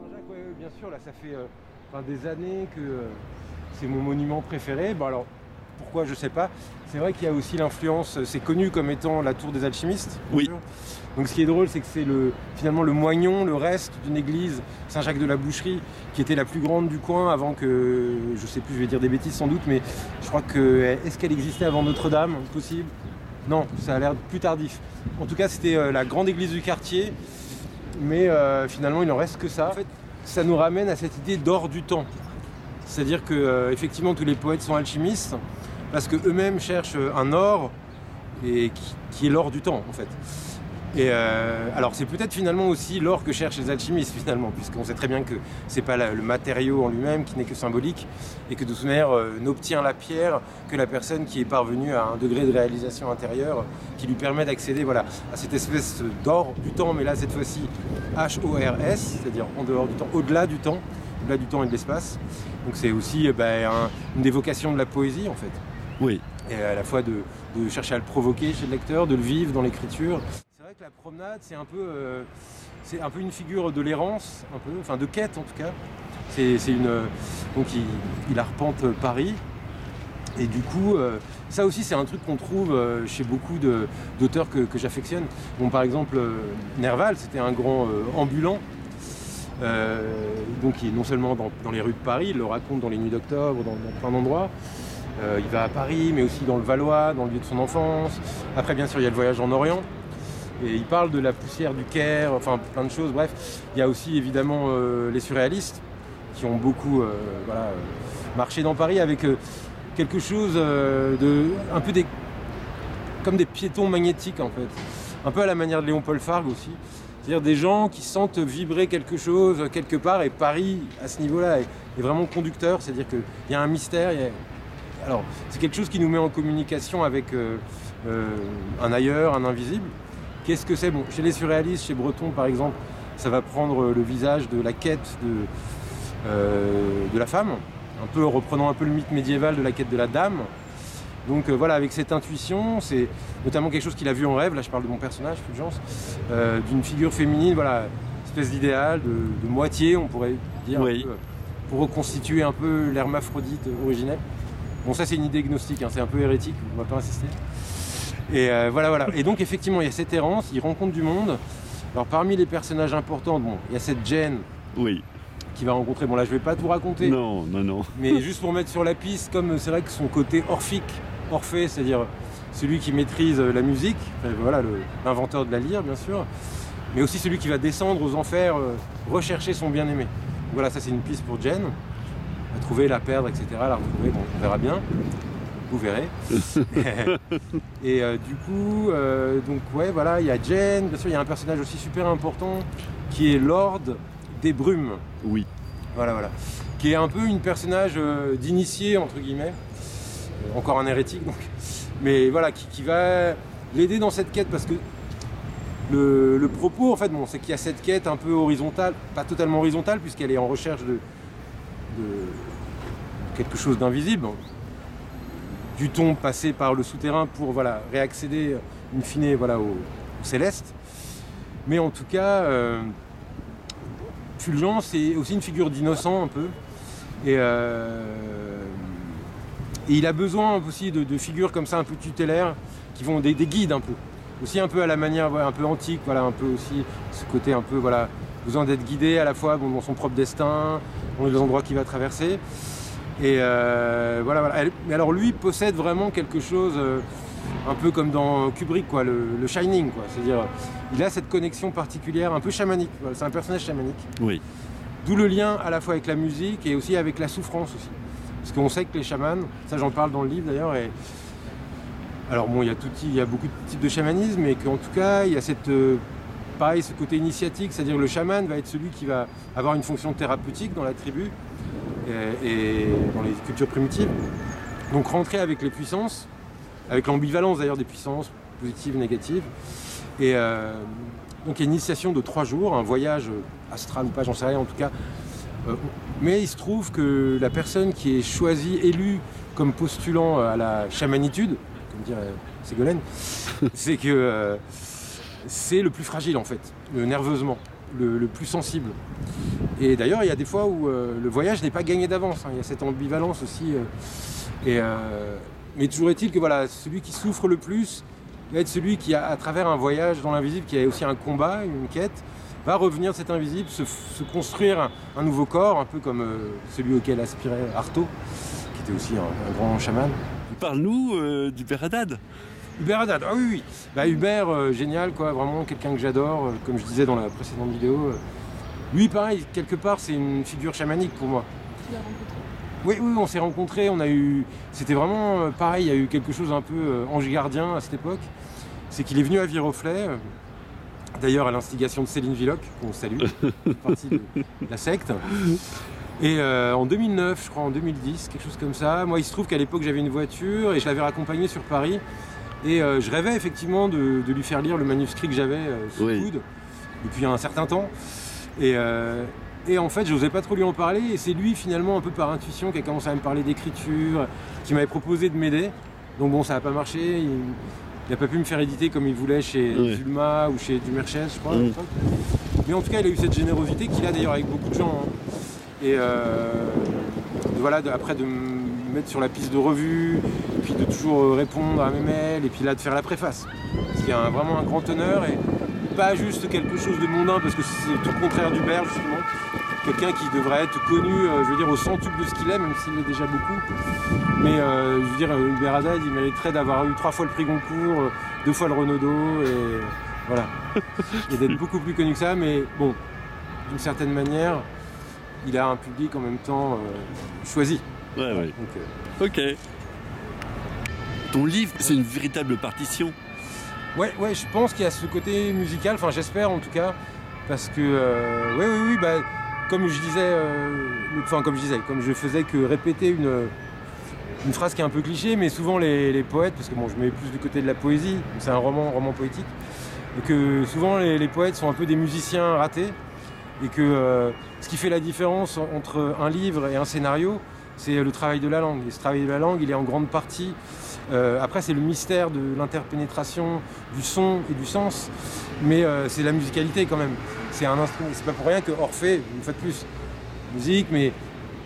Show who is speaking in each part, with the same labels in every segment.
Speaker 1: Saint-Jacques, ouais, bien sûr, là ça fait des années que c'est mon monument préféré. Bon alors, pourquoi je sais pas. C'est vrai qu'il y a aussi l'influence, c'est connu comme étant la tour des alchimistes.
Speaker 2: Oui.
Speaker 1: Donc ce qui est drôle, c'est que c'est finalement le moignon, le reste d'une église Saint-Jacques de la Boucherie, qui était la plus grande du coin avant que, je sais plus, je vais dire des bêtises sans doute, mais je crois que, est-ce qu'elle existait avant Notre-Dame? Possible? Non, ça a l'air plus tardif. En tout cas, c'était la grande église du quartier, mais finalement, il n'en reste que ça. En fait, ça nous ramène à cette idée d'or du temps. C'est-à-dire que, effectivement, tous les poètes sont alchimistes, parce qu'eux-mêmes cherchent un or et qui est l'or du temps, en fait. Et alors c'est peut-être finalement aussi l'or que cherchent les alchimistes finalement, puisqu'on sait très bien que c'est pas le matériau en lui-même qui n'est que symbolique, et que de toute manière n'obtient la pierre que la personne qui est parvenue à un degré de réalisation intérieure qui lui permet d'accéder à cette espèce d'or du temps, mais là cette fois-ci H-O-R-S, c'est-à-dire en dehors du temps, au-delà du temps et de l'espace. Donc c'est aussi une des vocations de la poésie en fait.
Speaker 2: Oui.
Speaker 1: Et à la fois de chercher à le provoquer chez le lecteur, de le vivre dans l'écriture. C'est vrai que la promenade, c'est un peu une figure de l'errance, de quête en tout cas. Donc il arpente Paris. Et du coup, ça aussi c'est un truc qu'on trouve chez beaucoup d'auteurs que j'affectionne. Bon, par exemple, Nerval, c'était un grand ambulant. Donc il est non seulement dans les rues de Paris, il le raconte dans les Nuits d'Octobre, dans plein d'endroits. Il va à Paris, mais aussi dans le Valois, dans le lieu de son enfance. Après, bien sûr, il y a le voyage en Orient. Et il parle de la poussière du Caire, plein de choses. Bref, il y a aussi évidemment les surréalistes qui ont beaucoup marché dans Paris avec quelque chose comme des piétons magnétiques en fait. Un peu à la manière de Léon Paul Fargue aussi. C'est-à-dire des gens qui sentent vibrer quelque chose quelque part, et Paris, à ce niveau-là, est vraiment conducteur. C'est-à-dire qu'il y a un mystère. Alors, c'est quelque chose qui nous met en communication avec un ailleurs, un invisible. Qu'est-ce que c'est? Bon, chez les surréalistes, chez Breton par exemple, ça va prendre le visage de la quête de la femme, reprenant un peu le mythe médiéval de la quête de la dame. Donc avec cette intuition, c'est notamment quelque chose qu'il a vu en rêve, là je parle de mon personnage, Fulgence, d'une figure féminine, espèce d'idéal, de moitié, on pourrait dire,
Speaker 2: oui.
Speaker 1: Un peu, pour reconstituer un peu l'hermaphrodite originelle. Bon, ça c'est une idée gnostique, c'est un peu hérétique, on va pas insister. Et voilà. Et donc effectivement, il y a cette errance, il rencontre du monde. Alors parmi les personnages importants, il y a cette Jane.
Speaker 2: Oui.
Speaker 1: Qui va rencontrer, là je vais pas tout raconter.
Speaker 2: Non.
Speaker 1: Mais juste pour mettre sur la piste, comme c'est vrai que son côté Orphée, c'est-à-dire celui qui maîtrise la musique, l'inventeur de la lyre bien sûr, mais aussi celui qui va descendre aux enfers, rechercher son bien-aimé. Voilà, ça c'est une piste pour Jane. La trouver, la perdre, etc. La retrouver, on verra bien. Vous verrez. Et du coup, il y a Jane, bien sûr, il y a un personnage aussi super important qui est Lord des Brumes.
Speaker 2: Oui.
Speaker 1: Voilà. Qui est un peu une personnage d'initié, entre guillemets. Encore un hérétique, donc. Mais qui va l'aider dans cette quête, parce que le propos, en fait, c'est qu'il y a cette quête un peu horizontale, pas totalement horizontale, puisqu'elle est en recherche de quelque chose d'invisible. Du ton passé par le souterrain pour réaccéder in fine au céleste. Mais en tout cas, Fulgence c'est aussi une figure d'innocent un peu. Et il a besoin aussi de figures comme ça un peu tutélaires, qui vont des guides un peu. Aussi un peu à la manière un peu antique, un peu aussi ce côté un peu besoin d'être guidé à la fois dans son propre destin, dans les endroits qu'il va traverser. Et Mais alors lui possède vraiment quelque chose un peu comme dans Kubrick, le Shining, c'est-à-dire il a cette connexion particulière, un peu chamanique. C'est un personnage chamanique.
Speaker 2: Oui.
Speaker 1: D'où le lien à la fois avec la musique et aussi avec la souffrance aussi. Parce qu'on sait que les chamans, ça j'en parle dans le livre d'ailleurs, alors il y a beaucoup de types de chamanisme, mais qu'en tout cas il y a ce côté initiatique, c'est-à-dire le chaman va être celui qui va avoir une fonction thérapeutique dans la tribu et dans les cultures primitives. Donc rentrer avec les puissances, avec l'ambivalence d'ailleurs des puissances, positives, négatives. Et donc il y a une initiation de 3 jours, un voyage astral ou pas, j'en sais rien en tout cas. Mais il se trouve que la personne qui est choisie, élue comme postulant à la chamanitude, comme dire Ségolène, c'est que c'est le plus fragile en fait, nerveusement, le plus sensible. Et d'ailleurs, il y a des fois où le voyage n'est pas gagné d'avance, hein. Il y a cette ambivalence aussi. Mais toujours est-il que voilà, celui qui souffre le plus va être celui qui, à travers un voyage dans l'invisible, qui a aussi un combat, une quête, va revenir de cet invisible, se construire un nouveau corps, un peu comme celui auquel aspirait Artaud, qui était aussi un grand chaman.
Speaker 2: Parle-nous d'Hubert Haddad.
Speaker 1: Hubert Haddad, ah oui. Bah, Hubert, génial, quoi, vraiment quelqu'un que j'adore, comme je disais dans la précédente vidéo. Lui, pareil, quelque part, c'est une figure chamanique pour moi.
Speaker 3: Tu l'as rencontré ?
Speaker 1: Oui, on s'est rencontrés, c'était vraiment pareil, il y a eu quelque chose un peu ange gardien à cette époque. C'est qu'il est venu à Viroflay, d'ailleurs à l'instigation de Céline Villoc, qu'on salue, partie de la secte. Et en 2009, je crois, en 2010, quelque chose comme ça, moi il se trouve qu'à l'époque j'avais une voiture et je l'avais raccompagné sur Paris. Et je rêvais effectivement de lui faire lire le manuscrit que j'avais sous le coude depuis un certain temps. Et en fait, je n'osais pas trop lui en parler, et c'est lui finalement, un peu par intuition, qui a commencé à me parler d'écriture, qui m'avait proposé de m'aider. Donc bon, ça n'a pas marché, il n'a pas pu me faire éditer comme il voulait chez Zulma ou chez Dumerchez, je crois. Mais en tout cas, il a eu cette générosité qu'il a d'ailleurs avec beaucoup de gens. Hein. Et voilà, après de me mettre sur la piste de revue, et puis de toujours répondre à mes mails, et puis là de faire la préface. Ce qui est vraiment un grand honneur, et pas juste quelque chose de mondain, parce que c'est tout le contraire d'Hubert, justement. Quelqu'un qui devrait être connu, je veux dire, au centuple de ce qu'il est, même s'il est déjà beaucoup. Mais je veux dire, Hubert Haddad, il mériterait d'avoir eu 3 fois le prix Goncourt, 2 fois le Renaudot, et voilà. Et d'être beaucoup plus connu que ça, mais bon, d'une certaine manière, il a un public en même temps choisi.
Speaker 2: Ouais. Donc, ok. Ton livre, c'est une véritable partition.
Speaker 1: Ouais, je pense qu'il y a ce côté musical, enfin j'espère en tout cas, parce que, oui, bah, comme je faisais que répéter une phrase qui est un peu cliché, mais souvent les poètes, parce que bon, je mets plus du côté de la poésie, c'est un roman poétique, et que souvent les poètes sont un peu des musiciens ratés, et que ce qui fait la différence entre un livre et un scénario, c'est le travail de la langue. Et ce travail de la langue, il est en grande partie... après, c'est le mystère de l'interpénétration du son et du sens, mais c'est la musicalité quand même. C'est un instrument. C'est pas pour rien que Orphée, une fois de plus, musique, mais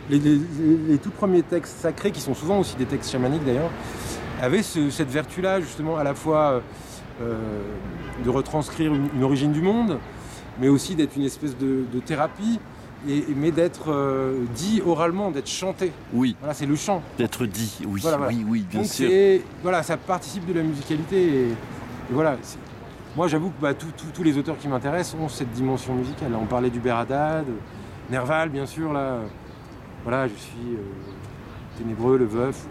Speaker 1: les tout premiers textes sacrés, qui sont souvent aussi des textes chamaniques d'ailleurs, avaient cette vertu-là, justement, à la fois de retranscrire une origine du monde, mais aussi d'être une espèce de thérapie. Mais d'être dit oralement, d'être chanté.
Speaker 2: Oui.
Speaker 1: Voilà, c'est le chant.
Speaker 2: D'être dit, oui.
Speaker 1: Voilà.
Speaker 2: Oui, bien
Speaker 1: donc
Speaker 2: sûr.
Speaker 1: Voilà, ça participe de la musicalité. Et voilà. Moi, j'avoue que bah, tous les auteurs qui m'intéressent ont cette dimension musicale. Là, on parlait d'Hubert Haddad, Nerval, bien sûr. Là, voilà, je suis ténébreux, le veuf.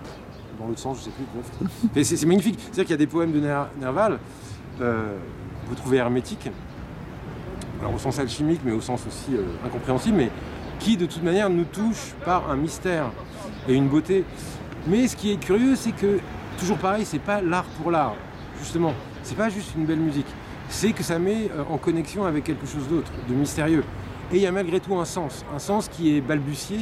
Speaker 1: Dans l'autre sens, je sais plus, le veuf. Mais c'est magnifique. C'est-à-dire qu'il y a des poèmes de Nerval, vous trouvez hermétiques. Alors au sens alchimique, mais au sens aussi incompréhensible, mais qui de toute manière nous touche par un mystère et une beauté. Mais ce qui est curieux, c'est que, toujours pareil, c'est pas l'art pour l'art, justement. C'est pas juste une belle musique. C'est que ça met en connexion avec quelque chose d'autre, de mystérieux. Et il y a malgré tout un sens qui est balbutié,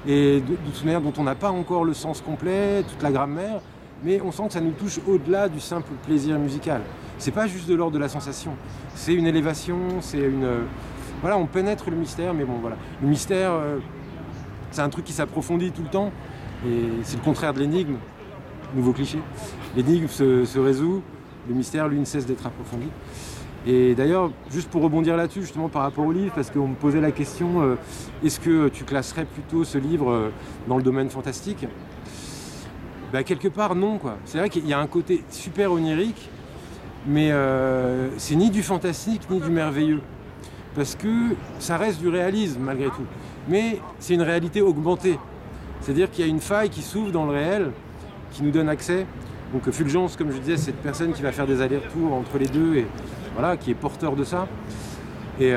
Speaker 1: et de toute manière dont on n'a pas encore le sens complet, toute la grammaire, mais on sent que ça nous touche au-delà du simple plaisir musical. C'est pas juste de l'ordre de la sensation, c'est une élévation, c'est une... Voilà, on pénètre le mystère, mais bon, voilà. Le mystère, c'est un truc qui s'approfondit tout le temps, et c'est le contraire de l'énigme, nouveau cliché. L'énigme se résout, le mystère, lui, ne cesse d'être approfondi. Et d'ailleurs, juste pour rebondir là-dessus, justement par rapport au livre, parce qu'on me posait la question, est-ce que tu classerais plutôt ce livre dans le domaine fantastique ? Bah, quelque part, non, quoi. C'est vrai qu'il y a un côté super onirique, mais c'est ni du fantastique ni du merveilleux, parce que ça reste du réalisme malgré tout, mais c'est une réalité augmentée, c'est-à-dire qu'il y a une faille qui s'ouvre dans le réel, qui nous donne accès. Donc Fulgence, comme je disais, c'est cette personne qui va faire des allers-retours entre les deux, et voilà, qui est porteur de ça. Et,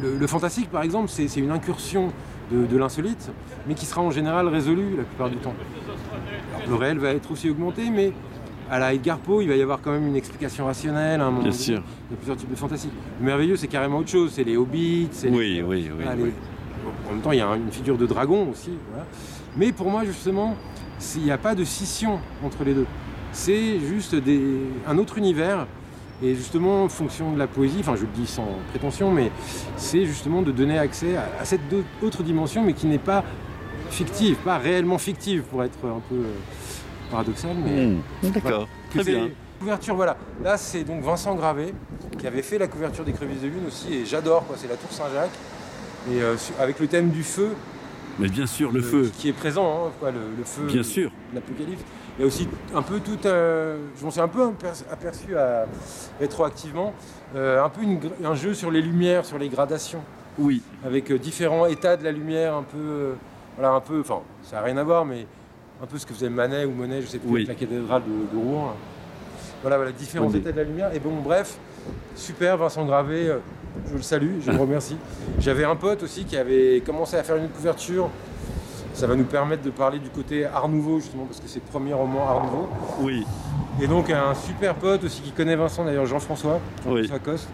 Speaker 1: le fantastique, par exemple, c'est une incursion de l'insolite, mais qui sera en général résolue la plupart du temps. Alors, le réel va être aussi augmenté, mais à la Edgar Poe, il va y avoir quand même une explication rationnelle à un moment donné. Il y a plusieurs types de fantastique. Le merveilleux, c'est carrément autre chose. C'est les hobbits. C'est
Speaker 2: oui.
Speaker 1: En même temps, il y a une figure de dragon aussi. Voilà. Mais pour moi, justement, il n'y a pas de scission entre les deux. C'est juste un autre univers. Et justement, en fonction de la poésie, enfin je le dis sans prétention, mais c'est justement de donner accès à cette autre dimension, mais qui n'est pas fictive, pas réellement fictive, pour être un peu paradoxal. Mais
Speaker 2: D'accord,
Speaker 1: voilà,
Speaker 2: très bien.
Speaker 1: Couverture, voilà. Là, c'est donc Vincent Gravé, qui avait fait la couverture d'Écrevisses de Lune aussi, et j'adore, quoi. C'est la Tour Saint-Jacques, et avec le thème du feu.
Speaker 2: Mais bien sûr, le feu.
Speaker 1: Qui est présent, hein, quoi, le feu.
Speaker 2: Bien sûr.
Speaker 1: L'Apocalypse. Il y a aussi un peu tout. Je m'en suis un peu aperçu rétroactivement. Un peu un jeu sur les lumières, sur les gradations.
Speaker 2: Oui.
Speaker 1: Avec différents états de la lumière, un peu. Voilà, un peu. Enfin, ça n'a rien à voir, mais un peu ce que faisait Manet ou Monet, je sais plus,
Speaker 2: Oui.
Speaker 1: avec la cathédrale de Rouen. Là. Voilà, différents états de la lumière. Et bon, bref, super, Vincent Gravé. Je le salue, je le remercie. J'avais un pote aussi qui avait commencé à faire une couverture. Ça va nous permettre de parler du côté Art Nouveau, justement, parce que c'est le premier roman Art Nouveau.
Speaker 2: Oui.
Speaker 1: Et donc un super pote aussi qui connaît Vincent, d'ailleurs, Jean-François Coste,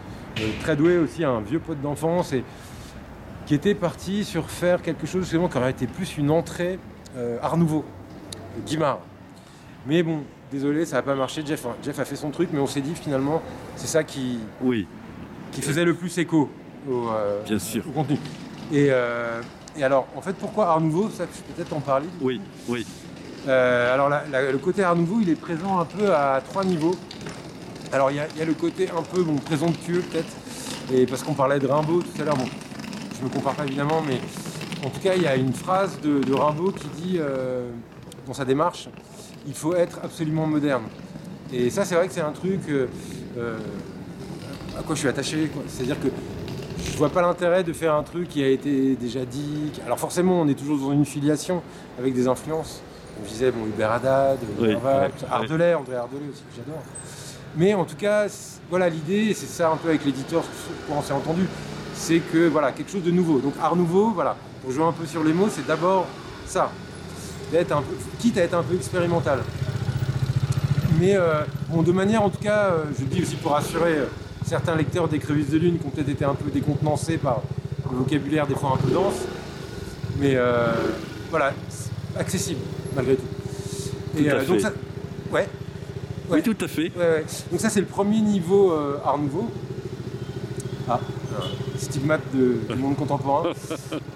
Speaker 1: très doué aussi, un vieux pote d'enfance, et qui était parti sur faire quelque chose justement qui aurait été plus une entrée Art Nouveau, Guimard. Mais bon, désolé, ça n'a pas marché. Jeff a fait son truc, mais on s'est dit finalement, c'est ça qui faisait le plus écho
Speaker 2: bien sûr.
Speaker 1: au contenu. Et alors, en fait, pourquoi Art Nouveau? Ça, je peux peut-être en parler.
Speaker 2: Oui, oui.
Speaker 1: Alors, le côté Art Nouveau, il est présent un peu à 3 niveaux. Alors, il y a le côté un peu présomptueux, peut-être, et parce qu'on parlait de Rimbaud tout à l'heure. Bon, je ne me compare pas évidemment, mais en tout cas, il y a une phrase de Rimbaud qui dit, dans sa démarche, il faut être absolument moderne. Et ça, c'est vrai que c'est un truc à quoi je suis attaché, quoi. C'est-à-dire que je vois pas l'intérêt de faire un truc qui a été déjà dit. Alors forcément, on est toujours dans une filiation avec des influences. Comme je disais, Hubert Haddad, Ardelais, André Ardelais aussi, que j'adore. Mais en tout cas, voilà, l'idée, c'est ça un peu avec l'éditeur, quoi on s'est entendu, c'est que voilà, quelque chose de nouveau. Donc Art Nouveau, voilà, pour jouer un peu sur les mots, c'est d'abord ça, d'être un peu, quitte à être un peu expérimental. Mais de manière, en tout cas, je le dis aussi pour rassurer certains lecteurs d'Écrevisses de Lune qui ont peut-être été un peu décontenancés par le vocabulaire des fois un peu dense, mais voilà, accessible malgré tout.
Speaker 2: Et donc ça, oui, tout à fait.
Speaker 1: Ouais. Donc ça, c'est le premier niveau Art Nouveau. Stigmate du monde contemporain,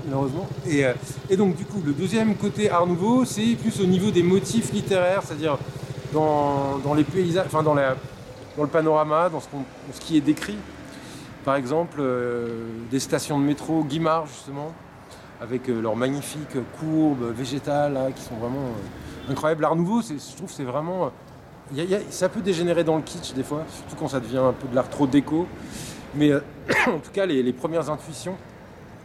Speaker 1: malheureusement. Et donc du coup, le deuxième côté Art Nouveau, c'est plus au niveau des motifs littéraires, c'est-à-dire dans les paysages, enfin dans le panorama, dans ce qui est décrit. Par exemple, des stations de métro Guimard, justement, avec leurs magnifiques courbes végétales là, qui sont vraiment incroyables. L'Art Nouveau, je trouve, c'est vraiment... ça peut dégénérer dans le kitsch des fois, surtout quand ça devient un peu de l'art trop déco. Mais en tout cas, les premières intuitions,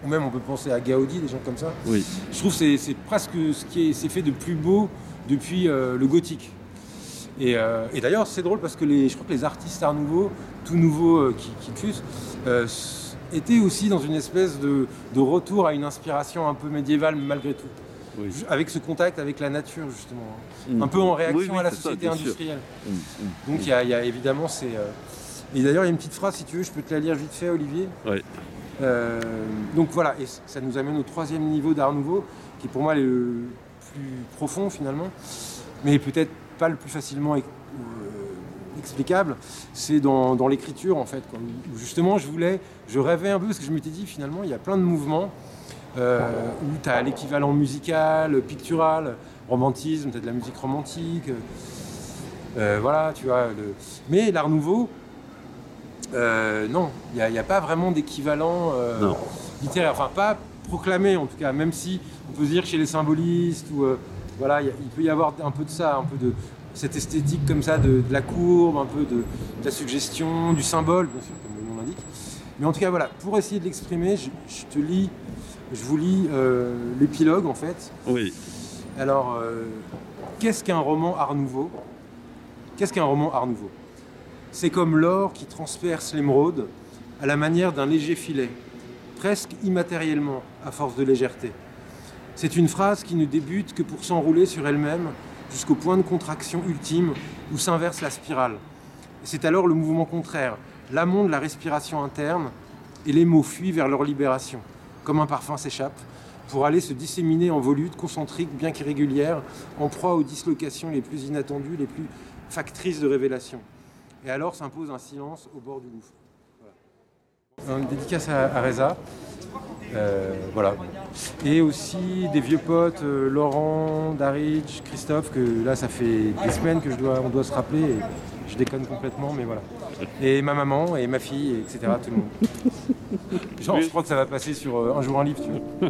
Speaker 1: ou même on peut penser à Gaudi, des gens comme ça,
Speaker 2: oui.
Speaker 1: Je trouve que c'est presque ce qui s'est fait de plus beau depuis le gothique. Et d'ailleurs, c'est drôle parce que je crois que les artistes Art Nouveau, tout nouveau qui fusent, étaient aussi dans une espèce de retour à une inspiration un peu médiévale malgré tout. Oui. Avec ce contact avec la nature, justement. Un peu en réaction à la société industrielle. Donc il y a évidemment ces... Et d'ailleurs, il y a une petite phrase, si tu veux, je peux te la lire vite fait, Olivier.
Speaker 2: Oui.
Speaker 1: Donc voilà, et ça nous amène au troisième niveau d'Art Nouveau, qui pour moi est le plus profond finalement, mais peut-être pas le plus facilement explicable, c'est dans l'écriture en fait, quoi, où justement je rêvais un peu, parce que je m'étais dit finalement il y a plein de mouvements où tu as l'équivalent musical, pictural, romantisme, tu as de la musique romantique, voilà, tu vois, mais l'Art Nouveau, non, il n'y a pas vraiment d'équivalent littéraire, enfin pas proclamé en tout cas, même si on peut se dire que chez les symbolistes, ou voilà, il peut y avoir un peu de ça, un peu de cette esthétique comme ça, de la courbe, un peu de la suggestion, du symbole, bien sûr, comme le nom l'indique. Mais en tout cas, voilà, pour essayer de l'exprimer, je vous lis l'épilogue en fait.
Speaker 2: Oui.
Speaker 1: Alors, qu'est-ce qu'un roman Art Nouveau ? Qu'est-ce qu'un roman Art Nouveau ? C'est comme l'or qui transperce l'émeraude à la manière d'un léger filet, presque immatériellement, à force de légèreté. C'est une phrase qui ne débute que pour s'enrouler sur elle-même jusqu'au point de contraction ultime où s'inverse la spirale. Et c'est alors le mouvement contraire, l'amont de la respiration interne, et les mots fuient vers leur libération. Comme un parfum s'échappe, pour aller se disséminer en volutes concentriques, bien qu'irrégulières, en proie aux dislocations les plus inattendues, les plus factrices de révélation. Et alors s'impose un silence au bord du gouffre. Voilà. Une dédicace à Reza. Voilà. Et aussi des vieux potes, Laurent, Darich, Christophe, que là ça fait des semaines que on doit se rappeler. Et je déconne complètement, mais voilà. Et ma maman, et ma fille, etc. Tout le monde. Genre, je crois que ça va passer sur Un jour un livre, tu vois.